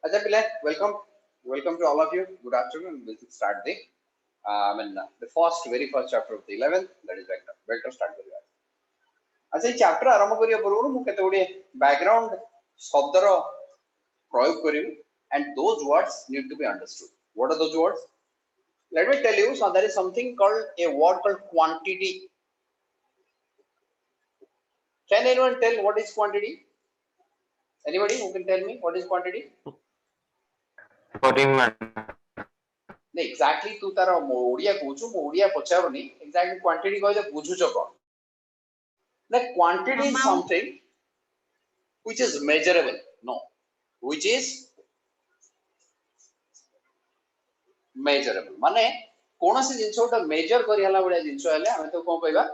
अच्छा पिला welcome to all of you. Good afternoon. We'll start the very first chapter of the 11th, that is vector. Vector start करिया. अच्छा ये chapter आरंभ करिया पूर्वରୁ ମୁଁ କେତେ गुडे background ଶବ୍ଦର ପ୍ରୟୋଗ କରିବି and those words need to be understood. What are those words? Let me tell you, so there is something called a word called quantity. Can anyone tell what is quantity? Anybody who can tell me what is quantity? नहीं exactly तू तार ओडिया कहूछु मो Odia पचारुनी exactly quantity कहले बुझुछ कोन ना quantity is Amount. something which is measurable no which is measurable माने कोनोसी जिंस ओटा major करि हला बडा जिंस हेले हम तो कोन कहबा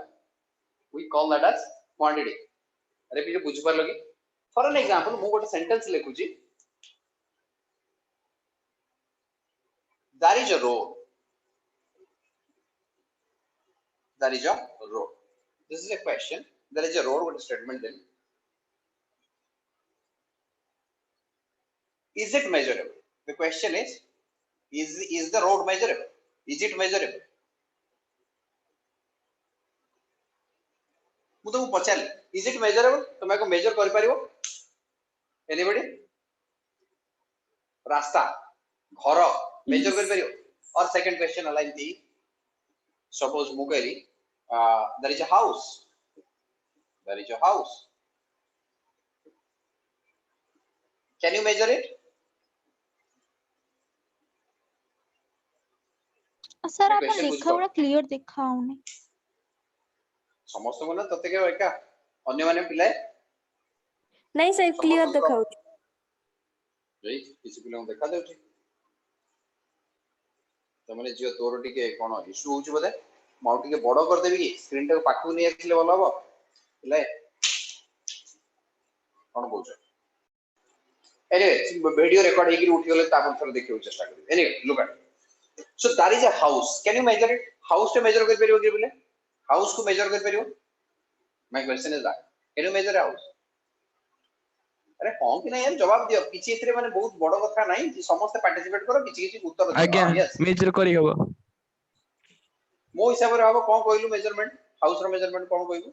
we call that as quantity अरे भी बुझ पार लगे फॉर एन एग्जांपल मु गोटे sentence लिखुची there is a road. There is a road. This is a question. There is a road. What is statement then? Is it measurable? The question is the road measurable? Is it measurable? मुझे वो पचाले. Is it measurable? तो मैं को measure कर पारिबो? Anybody? रास्ता, घर, measure कर पारिबो? और second question अलाइन थी. Suppose मुकेरी, there is a house. There is a house. Can you measure it? Sir आप लिखा बड़ा क्लियर दिखाओने समस्त को ना तते के एका अन्य माने पिलाए नहीं सर क्लियर दिखाओ जई किसी पिला देखा देउठी त माने जियो तोर टिके कोन इशू होउछ बदे माउ टिके बडो कर देबी की स्क्रीन टा पाखु नै आछले भलो हबो पिलाए कोन बोलछ एनीवे वीडियो रिकॉर्ड हेकी उठी गेले ता पर देखियो चेष्टा करी anyway look at so that is a house can you measure it house to measure कर परियो के बोले house को measure कर परियो my question is that can you measure a house अरे हां कि नहीं यार जवाब दियो किछि एथरे माने बहुत बड़ कथा नाही कि समस्त पार्टिसिपेट करो किछि किछि उत्तर दियो आज्ञा मेजर करी हबो मो हिसाब रे हबो कोन कहलु मेजरमेंट हाउस रो मेजरमेंट कोन कहलु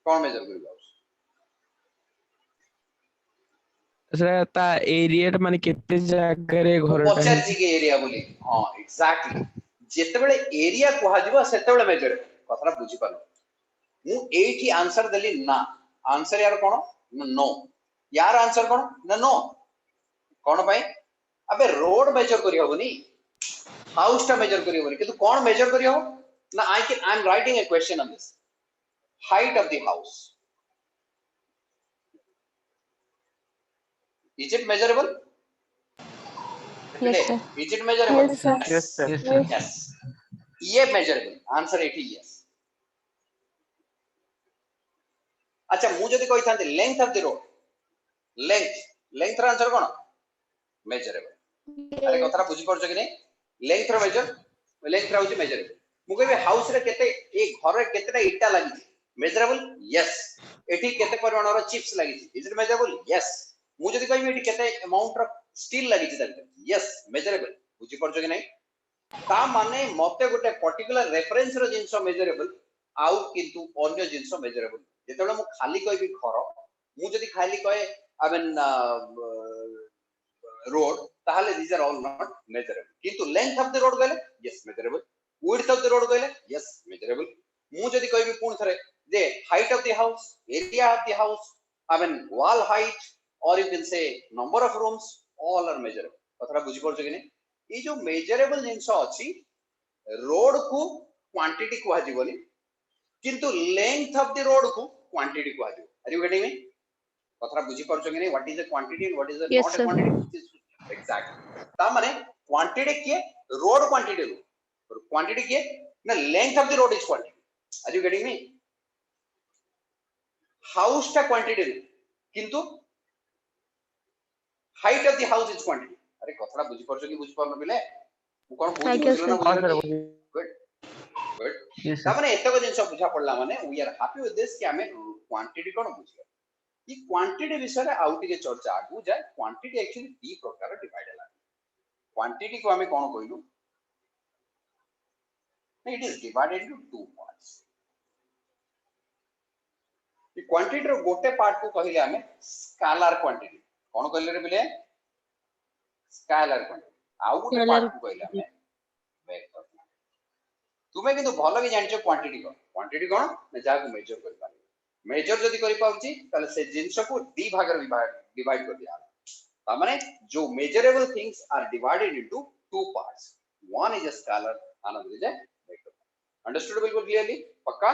कोन मेजर करियो हाउस सर ता एरिया माने केते जागा रे घर ता पचार जी के एरिया बोली हां एग्जैक्टली जेते बेले एरिया कोहा जीवा सेते बेले मेजर कथरा बुझी पालो मु एठी आंसर देली ना आंसर यार कोन नो यार आंसर कोन ना नो कोन भाई अबे रोड मेजर करी होबनी हाउस टा मेजर करी होबनी किंतु कोन मेजर करी हो ना I am writing a question on this height of the house is it measurable yes sir is it measurable yes sir yes ये measurable आंसर एठी yes अच्छा मु जदी कहि थांते length of the road length र आंसर कोन measurable अरे कथरा बुझी पड़छ कि नहीं लेंथ र मेजर लेंथ र होची मेजरेबल मु कहबे हाउस रे केते ए घर रे केतेटा इटा लागि मेजरेबल यस एठी केते परिमाण र चिप्स लागि इज इट मेजरेबल यस मु जदी कहबे एठी केते अमाउंट र स्टील लागि छै यस मेजरेबल बुझी पड़छ कि नहीं ता माने मते गोटे पर्टिकुलर रेफरेंस रो जिंस मेजरेबल आउ किंतु अन्य जिंस मेजरेबल जेतेबेला मु खाली कहबी घर मु जदी खाली कहे आई मीन रोड ताहले these are all not measurable किंतु लेंथ ऑफ द रोड गले yes measurable width of the road गले यस मेजरेबल मु जदी कहबी पूर्ण थरे जे height of the house area of the house I mean wall height or you can say number of rooms all are measurable कथरा बुझी पड़छ कि नहीं ई जो मेजरेबल जिंस अछि रोड को क्वांटिटी को हाजिबनी किंतु लेंथ ऑफ द रोड को क्वांटिटी को हाजिबो आर यू गेटिंग मी कथरा बुझी पड़छ कि नहीं what is the quantity and what is the yes not sir a quantity exactly ता माने क्वांटिटी के रोड क्वांटिटी रो क्वांटिटी के ना length of the road is quantity are you getting me house टा क्वांटिटी किंतु height of the house is quantity अरे कथरा बुझी पड़छ कि बुझी पारन बिले मु कोन I बुझी guess ना हां सर बुझी गुड गुड यस ता माने एतक जिंस बुझा पड़ला माने we are happy with this कि हमें क्वांटिटी कोन बुझिया ये क्वांटिटी विषय रे आउट के चर्चा आगु जाए क्वांटिटी एक्चुअली दी प्रकार डिवाइड है क्वांटिटी को हमें कोन कहलु it is divided into two parts ये क्वांटिटी रो गोटे पार्ट को कहिले हमें स्केलर क्वांटिटी कोन कहले रे बिले स्केलर क्वांटिटी आउ गोटे पार्ट को कहिले हमें वेक्टर तुमे किंतु भलो कि जानछो क्वांटिटी कोन ना जा को मेजर कर पारे मेजर जदि करि पाउची ताले से जिंस को दी भाग रे डिवाइड कर दिया ता माने जो measurable things are divided into two parts one is a scalar another is a vector understood बिल्कुल क्लियरली पक्का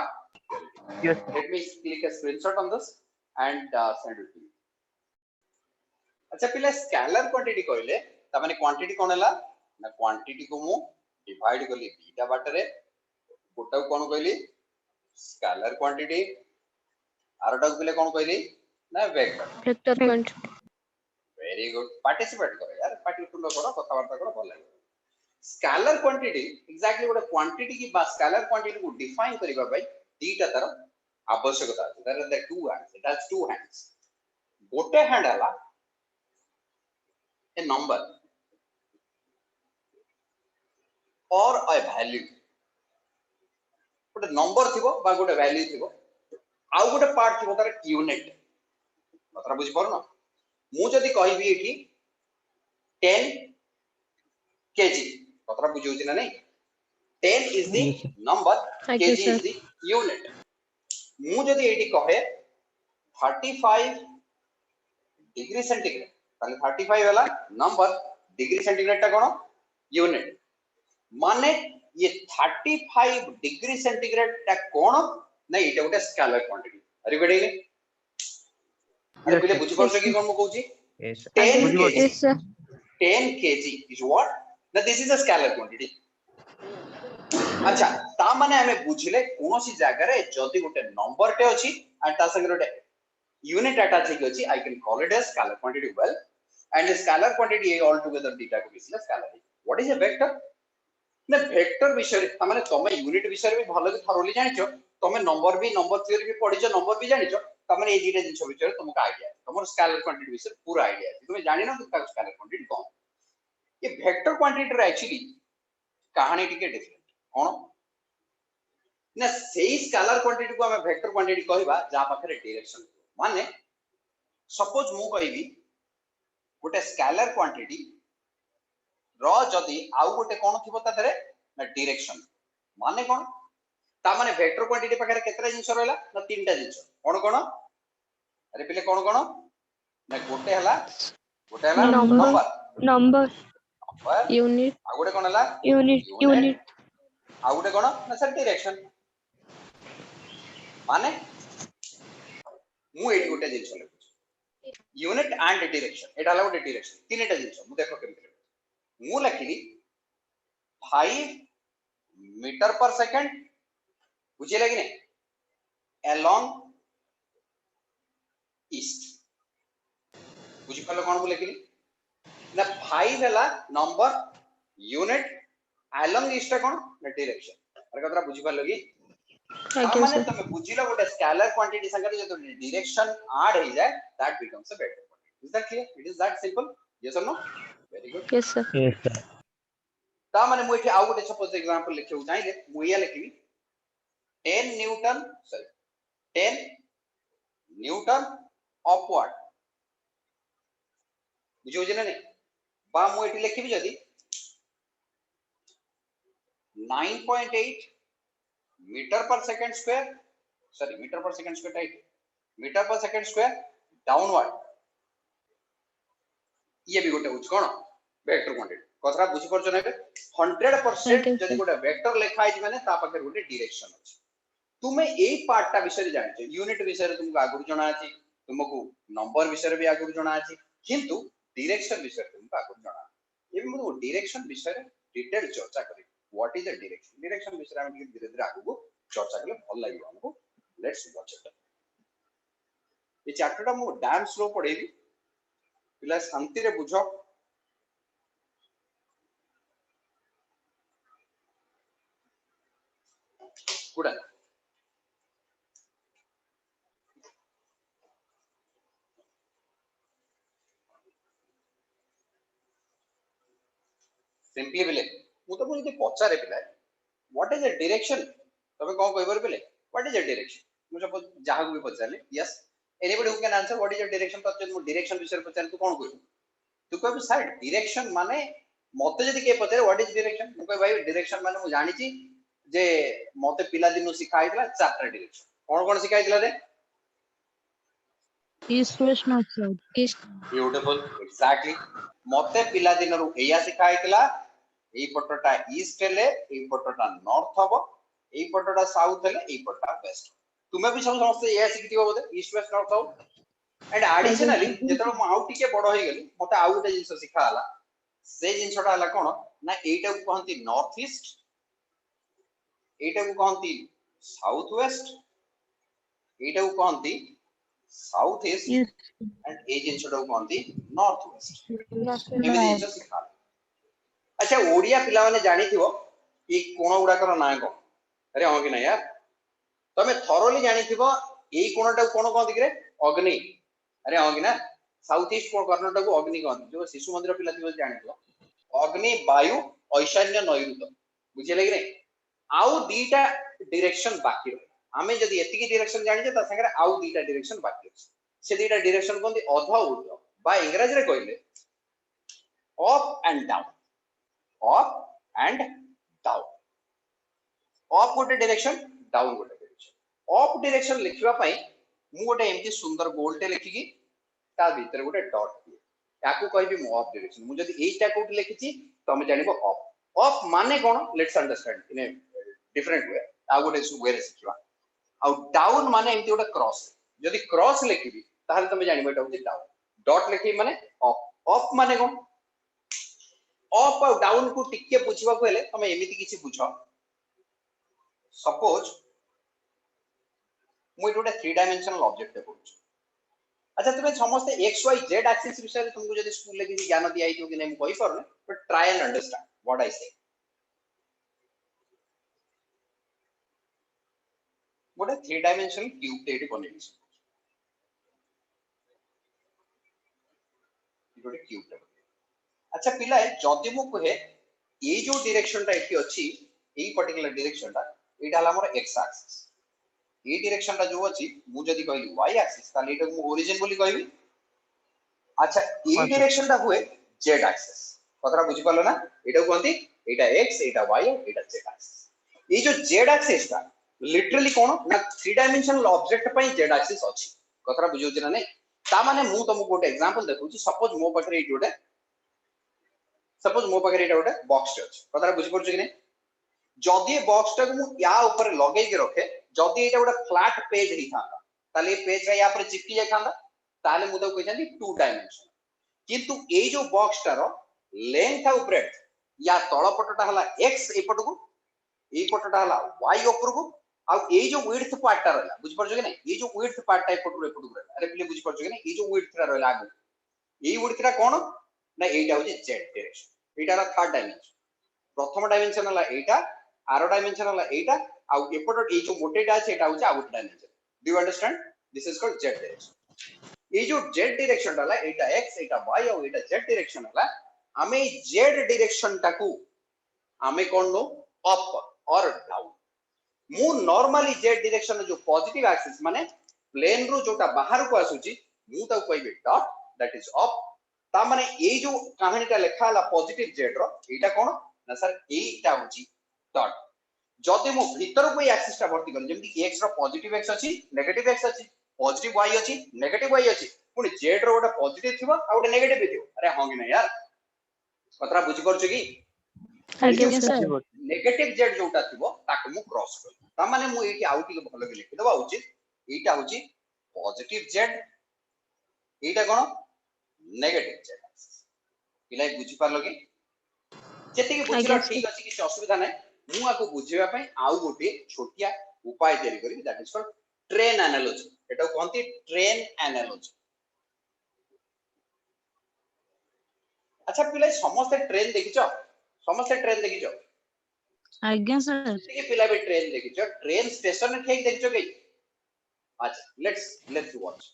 Yes. Let me click a screenshot on this and send it to you अच्छा पिला scalar quantity कहले ता माने quantity कोन हला ना quantity को मु डिवाइड करली बीटा बाटरे गोटा कोन कहली स्केलर क्वांटिटी आरटा को कोन कहली ना vector vector quantity very good participate करो यार पार्टिसिपेट करो कथा वार्ता करो भल लागे स्केलर क्वांटिटी एग्जैक्टली गोटे क्वांटिटी की बा स्केलर क्वांटिटी को डिफाइन करबा भाई दीटा तरह आवश्यकता है that is the two hands it has two hands गोटे हैंड हला ए नंबर और अ वैल्यू गोटे नंबर थिबो बा गोटे वैल्यू थिबो आउ गोटे पार्ट थिबो तार यूनिट कथा बुझी परनो मु जदी कहबी एठी 10 kg कथा बुझौछि ना नहीं 10 is the number Okay, kg is the unit मु जदी एठी कहे 35 डिग्री सेंटीग्रेड ताले 35 वाला नंबर डिग्री सेंटीग्रेड ता कोन यूनिट माने ये 35 डिग्री सेंटीग्रेड ता कोन नहीं एटा गोटे स्केलर क्वांटिटी अरे बेडे अरे पहले बुझी परछ कि कोन मु कहूची Yes. 10 kg yes sir 10 kg is what now this is a scalar quantity अच्छा ता माने हमें बुझिले कोनोसी जागा रे जदी गोटे नंबर टे अछि एंड ता संगे गोटे यूनिट अटैच हेकि अछि I can call it as scalar quantity well and scalar quantity all together डीटा को मिसले scalar what is a vector ना वेक्टर विषय ता माने तमे यूनिट विषय भी भलो कि थरोली जानिछो तमे नंबर थ्योरी भी पढिछो नंबर भी जानिछो ता माने ए डीटा जिंस विषय तुमको आईडिया तुमर स्केलर क्वांटिटी विषय पूरा आईडिया तुमे जानि ना कि स्केलर क्वांटिटी कोन ये वेक्टर क्वांटिटी रे एक्चुअली कहानी टिके डिफरेंट कोन ना सेही स्केलर क्वांटिटी को हमें वेक्टर क्वांटिटी कहबा जा पाखरे डायरेक्शन माने सपोज मु कहबी गोटे स्केलर क्वांटिटी रो जदी आउ गोटे कोन थिबो ता धरे ना डायरेक्शन माने कोन ता माने वेक्टर क्वांटिटी पाखरे केतरा जिंस रहला ना तीनटा जिंस कोन अरे पहिले कोन ना गोटे हला number unit आ गोटे कोन हला unit आ गोटे कोन ना सर डायरेक्शन माने मु एटी गोटे जिंस लिखुची यूनिट एंड डायरेक्शन एटा हला गोटे डायरेक्शन तीनटा जिंस मु देखो केमति मु लिखिली 5 मीटर पर सेकंड बुझे लगी ने along east बुझी पले कोन मु लिखिली ना 5 हला नंबर यूनिट along east कोन ना डायरेक्शन अरे कतरा बुझी पले लगी माने तुम बुझिला गोटे स्केलर क्वांटिटी संगे जो डायरेक्शन ऐड हो जाए that becomes a vector quantity is that clear it is that simple yes और no very good yes sir Yes, sir. ता माने मु एठी आउ गोटे सपोज एग्जांपल लिखिउ चाहिले मु या लिखिबी 10 न्यूटन सॉरी 10 न्यूटन अपवर्ड बुझिउ जे नहीं बा मु एठी लिखिबी जदी 9.8 मीटर पर सेकंड स्क्वायर सॉरी मीटर पर सेकंड स्क्वायर टाइप मीटर पर सेकंड स्क्वायर डाउनवर्ड ये भी गोटे उच कोन वेक्टर क्वांटिटी कतरा बुझी परछ नै 100% जदी गोटे वेक्टर लिखा आइ माने ता पाखे गोटे डायरेक्शन अछि तुमे एई पार्टटा विषय जानिछ यूनिट विषय तुमको आगु जणा अछि तुमको नंबर विषय भी आगु जणा अछि किंतु डायरेक्शन विषय तुमको आगु जणा एबे मु डायरेक्शन विषय डिटेल चर्चा करी व्हाट इज अ डायरेक्शन विषय हम धीरे धीरे आगु चर्चा करले भल लागियो हमको लेट्स वॉच इट ये चैप्टरटा मु डैम स्लो पढेबी पिला शांति रे बुझो गुड सिंपली बिले मु तो मुझे पचारे पिला व्हाट इज द डायरेक्शन तबे कोन कहबर पिले व्हाट इज द डायरेक्शन मु सपोज जहां को भी पचारले yes anybody who can answer what is the direction तो जब मु डायरेक्शन विषय पचार तू कोन कहू तू कहबी सर डायरेक्शन माने मते जदी के पचारे व्हाट इज डायरेक्शन मु कह भाई डायरेक्शन माने मु जानि छी जे मते पिला दिनु सिखाइतला चारटा डायरेक्शन कोन कोन सिखाइतला रे east west north south East. Beautiful exactly मते पिला दिनरु एया सिखाइतला एई पटटा ईस्ट हेले एई पटटा नॉर्थ हबो एई पटटा साउथ हेले एई पटटा वेस्ट तुमे भी सब समस्त एया सिखिथिबो बोले east west north south and additionally जेतरो म आउ टिके बडो होई गेली मते आउ गोटे जिंस सिखा हला से जिंसटा हला कोन ना एटा को कहंती नॉर्थ ईस्ट एटा को कहंती साउथ वेस्ट एटा को कहंती साउथ ईस्ट एंड ए जिंसटा को कहंती नॉर्थ वेस्ट एमे जिंस सिखा अच्छा ओडिया पिला माने जानि थिबो ई कोण गुडा कर ना को अरे हो कि ना यार तमे थरोली जानि थिबो एई कोणटा कोण कहंती कि रे अग्नि अरे हो कि ना साउथ ईस्ट कोण कर्नाटक को अग्नि कहंती जो शिशु मंदिर पिला थिबो जानि थिबो अग्नि वायु ऐशान्य नैऋत्य बुझिले कि रे आउ दीटा डायरेक्शन बाकी रहे आमे जदी एतिकी डायरेक्शन जानि जे त संगे आउ दीटा डायरेक्शन बाकी अछि से दीटा डायरेक्शन कहंती अध ऊर्ध्व बा इंग्रजी रे कहले up and down up and down up गोटे डायरेक्शन डाउन गोटे डायरेक्शन up डायरेक्शन लिखिबा पई मु गोटे एमती सुंदर गोलटे लिखिकी ता भीतर गोटे डॉट दिए याकू कहबी मु up डायरेक्शन मु जदी एटा कोट लिखिची तमे जानिबो up माने कोन let's understand in a different way आ गोटे वे रे सिखिबा आ डाउन माने एमती गोटे क्रॉस जदी क्रॉस लिखिबी ताहले तमे जानिबो एटा होची डाउन डॉट लिखि माने up माने कोन अप और डाउन को टिके बुझवा को हेले तमे एमिति किछि बुझो सपोज मु एटा 3 डायमेंशनल ऑब्जेक्ट बोलछु अच्छा तुमे समस्त x y z एक्सिस विषय तुमको जदी स्कूल ले किछि ज्ञान दिया आइतो कि नै मु कहि परने but try and understand what I से गोटे 3 डायमेंशनल क्यूब ते एटी बनेबी गोटे क्यूब ते अच्छा पिला जदि मु कहे ये जो डायरेक्शन टा एठी अछि एई पर्टिकुलर डायरेक्शन टा एटा हला हमर x एक्सिस ये डायरेक्शन टा जो अछि मु जदि कहली y एक्सिस ताले एटा मु ओरिजिन बोली कहबी अच्छा ये डायरेक्शन टा हुए z एक्सिस कतरा बुझि पालो ना एटा कहंती एटा x एटा y एटा z एक्सिस ये जो z एक्सिस टा लिटरली कोन ना 3 डायमेंशनल ऑब्जेक्ट पई z एक्सिस अछि कतरा बुझौछि ना नै ता माने मु तुमको गोटे एग्जांपल देखौछि सपोज मो पाखरे एटी गोटे सपोज मो पाखरे एटा गोटे बॉक्स अछि कतरा बुझि पड़छ कि नै जदि बॉक्स टा मु या ऊपर लगै के रखे जदि एटा गोटे फ्लैट पेज हि थांदा ताले पेज रा या पर चिपकी जाय थांदा ताले मु तो कहछन्ती 2 डायमेंशन किंतु ए जो बॉक्स टा रो लेंथ और ब्रेड्थ या तळ पटटा हला x ए पटको ए पटटा हला y ऊपर को आ ए जो विड्थ पार्ट टा रहला बुझि पड़छ कि नै ए जो विड्थ पार्ट टा ए पटको अरे प्लीज बुझि पड़छ कि नै ए जो विड्थ रा रहला आगु ए विड्थ रा कोन ना एटा होची z डायरेक्शन एटा रा थर्ड डायमेंशन प्रथम डायमेंशन हला एटा आरो डायमेंशन हला एटा आ एपट ए जो मोटेटा अछि एटा होची out dimension do you understand this is called z direction ये जो z डायरेक्शन हला एटा x एटा y और एटा z डायरेक्शन हला हमें z डायरेक्शन टाकू हमें कोन नो अप और डाउन मु नॉर्मली z डायरेक्शन जो पॉजिटिव एक्सिस माने प्लेन रो जोटा बाहर को आसुची मु ता कहबे डॉट दैट इज अप ता माने ए जो कहानीटा लेखा हला पॉजिटिव z रो एटा कोन ना सर एटा होची डॉट जदि मु भीतर को एक्सिस ता भर्ती कर जेमति x रो पॉजिटिव x अछि नेगेटिव x अछि पॉजिटिव y अछि नेगेटिव y अछि पुनी z रो गोटा पॉजिटिव थिबो आ गोटा नेगेटिव थिबो अरे हां कि ना यार कतरा बुझि परछ कि Yes, sir. नेगेटिव z जोटा थिबो ताको मु क्रॉस कर ता माने मु एटी आउट के भलो के लिखि दबा उचित एटा होची पॉजिटिव z एटा कोन नेगेटिव z पिलाई बुझि पारलो कि जेते कि बुझिला ठीक अछि कि असुविधा नै मु आको बुझिबा पई आउ गोटे छोटिया उपाय तयारी करी that is called train analogy Etah कोनती train analogy अच्छा पिलाई समस्त ट्रेन देखिछो समस्त ट्रेन देखिछो आज्ञा सर ठीक है पिला भी ट्रेन देखिछो ट्रेन स्टेशन ने ठीक देखिछो कि अच्छा लेट्स वॉच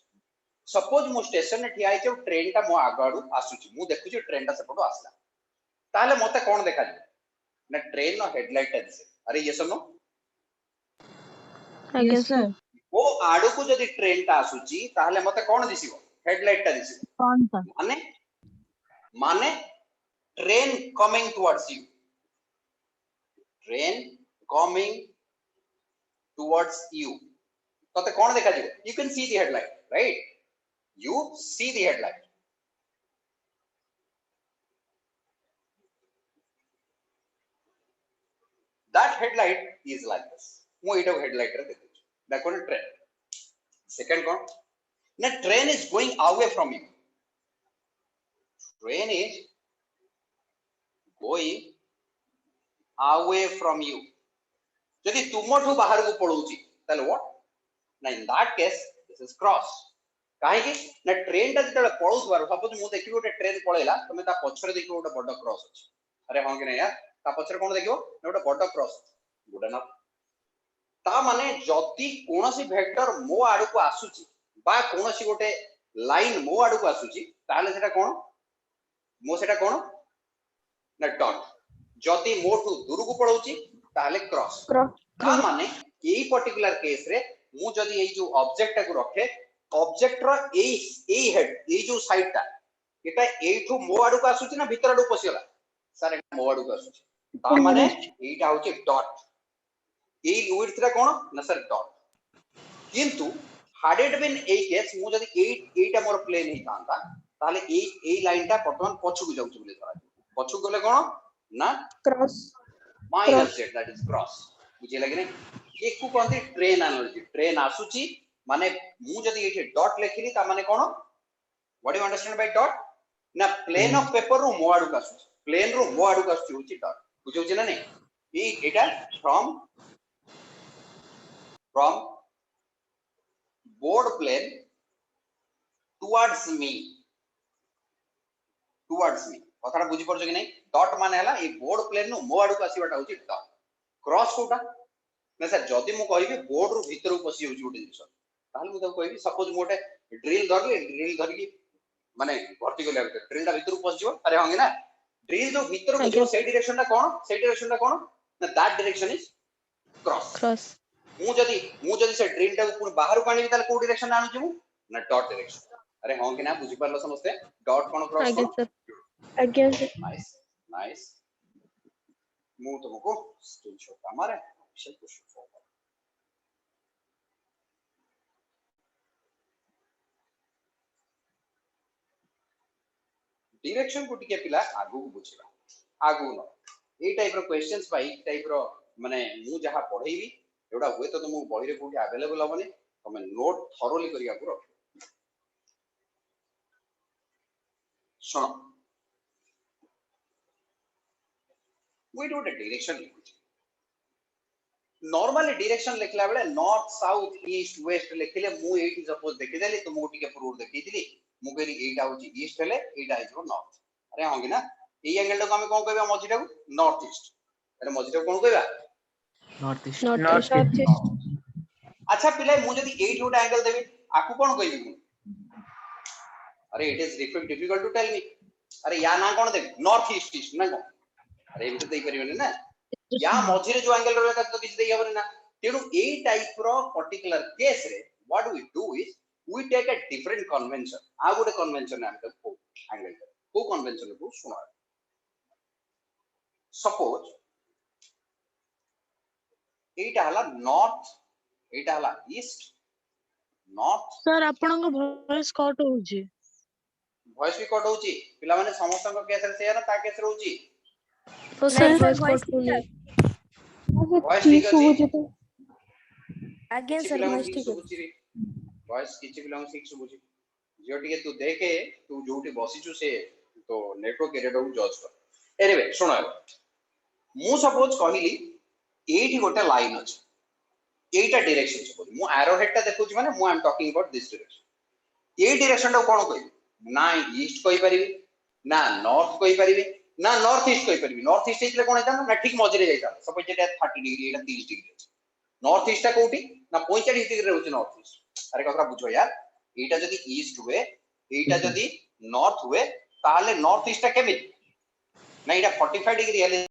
सपोज मो स्टेशन ने ठिया आइछो ट्रेन ता मो आगाडू आसुची मु देखुची ट्रेन ता सेपटो आसला ताले मते कोन देखा जाय ना ट्रेन नो हेडलाइट ता दिसे अरे ये सुनो आज्ञा Yes, सर sir. वो आडू को जदी ट्रेन ता आसुची ताले मते कोन दिसिबो हेडलाइट ता दिसिबो कौन सा? माने माने train coming towards you train coming towards you तते कोन देखा जाय you can see the headlight right you see the headlight that headlight is like this ମୁଁ ଏଇଟା headlight ରେ ଦେଖୁଛି that one train second one na train is going away from you train is going away from you ଯଦି ତୁମଠୁ ବାହାରକୁ ପଳଉଛି ତାହେଲେ what na in that case this is cross काहे कि ना ट्रेन ता जतले पळौथवार सपोज मु देखिबो ଗୋଟେ ट्रेन पळेला तमे ता पछरे देखिबो ଗୋଟେ बड क्रॉस अछि अरे हां कि नै यार ता पछरे कोन देखिबो ना ଗୋଟେ बड क्रॉस गुड ना ता माने जति कोनोसी वेक्टर मो आडू को आसुची बा कोनोसी गोटे लाइन मो आडू को आसुची ताले सेटा कोन मो सेटा कोन ना डॉट जति मोठू दूर को पळौची ताले क्रॉस ता माने एई पर्टिकुलर केस रे मु जदी एई जो ऑब्जेक्ट को रखे ऑब्जेक्ट रो ए हेड ए जो साइड ता एटा एठू मो आडू को आसुची ना भीतर आडू पसिला सर मो आडू को आसुची ता माने एटा होची डॉट ए विड्थ रा कोन ना सर डॉट किंतु had it been a case मु जदी एटा मोर प्लेन ही थांता ताले ए लाइन ता वर्तमान पछु को जाउची बोले धरा पछु गले कोन ना cross minus Z that is cross बुझे लगे ने एक को कोनती ट्रेन एनालॉजी ट्रेन आसुची माने मु जदी एठी डॉट लेखिली ता माने कोन what you understand by dot ना प्लेन ऑफ पेपर रो मो आडू का आसुची प्लेन रो मो आडू का आसुची डॉट बुझौची ना नहीं एटा from board plane towards me कथाटा बुझी पड़छ कि नहीं डॉट माने हला ए बोर्ड प्लेन नो मो आडू आसीबाटा होची डॉट क्रॉस कोटा ना सर जदी मु कहिबी बोर्ड रो भीतर को पसी होची गोटे जिंस ताहले मु तो कहिबी सपोज मोटे ड्रिल धरली माने भर्ती गले ड्रिल ता भीतर को पस जिवो अरे होंगे ना ड्रिल जो भीतर को जो से डायरेक्शन ता कोन ना दैट डायरेक्शन इज क्रॉस मु जदी से ड्रिल टा को बाहर को आनी ताले को डायरेक्शन आनु जिवु ना डॉट डायरेक्शन अरे हां कि ना बुझी परलो समझते डॉट कोन क्रॉस आज्ञा सर नाइस मु तुमको स्क्रीनशॉट हमारे ऑप्शन पुश फॉरवर्ड डायरेक्शन को टिके पिला आगु को बुझिबा आगु न ए टाइप रो क्वेश्चंस बाई टाइप रो माने मु जहा पढेबी एडा होय तो तुमको बही रे कोठी अवेलेबल होबनी तमे नोट थरोली करिया को रख सुनो वी डू द डायरेक्शन लिखुची नॉर्मली डायरेक्शन लिखला बेले नॉर्थ साउथ ईस्ट वेस्ट लिखले मु एटी सपोज देखि देली तुमको टिके प्रूफ देखि दिली मु कहली एटा होची ईस्ट हेले एटा आइजो नॉर्थ अरे होंगे ना ए एंगल को हम कोन कहबा मझीटा को नॉर्थ ईस्ट अरे मझीटा कोन कहबा नॉर्थ ईस्ट नॉर्थ ईस्ट अच्छा पिले मु जदी 8 गोटा एंगल देबी आकु कोन कहबी मु अरे it is difficult to tell me अरे या ना कोन देबी नॉर्थ ईस्ट ईस्ट ना कोन अरे एमते देई परिबने ना या मझिरे जो एंगल रहला तो किछ देई हबने ना तेनु ए टाइप रो पर्टिकुलर केस रे what we do is we take a different convention आ गोटे कन्वेंशन हम को एंगल को कन्वेंशन को सुना सपोज एटा हला नॉर्थ एटा हला ईस्ट नॉर्थ सर आपनक वॉइस कट होउची वॉइस भी कट होउची पिला माने समस्त को केस रे से ना ता केस रे होउची तो सर वॉइस कट होनी वॉइस ठीक अछि आज्ञा सर वॉइस ठीक है वॉइस किछि पिला ठीक सुबुची जो टिके तू देखे तू जोटी बसिचु से तो नेटवर्क एरिया को जज कर एनीवे सुनो मु सपोज कहिली एठी गोटे लाइन अछि एटा डायरेक्शन सपोज मु एरो हेड ता देखुची माने मु I am talking about this direction A direction ता कोन कहि ना ईस्ट कहि परिबी ना नॉर्थ कहि परिबी ना नॉर्थ ईस्ट कहि परिबी नॉर्थ ईस्ट इतले कोन हेता ना ठीक मझिरे जाइता सपोज जेटा 30 डिग्री एटा 30 डिग्री अछि नॉर्थ ईस्ट ता कोठी ना 45 डिग्री रे होची नॉर्थ ईस्ट अरे कथरा बुझो यार एटा जदी ईस्ट हुए एटा जदी नॉर्थ हुए ताले नॉर्थ ईस्ट ता केमि ना एटा 45 डिग्री हेले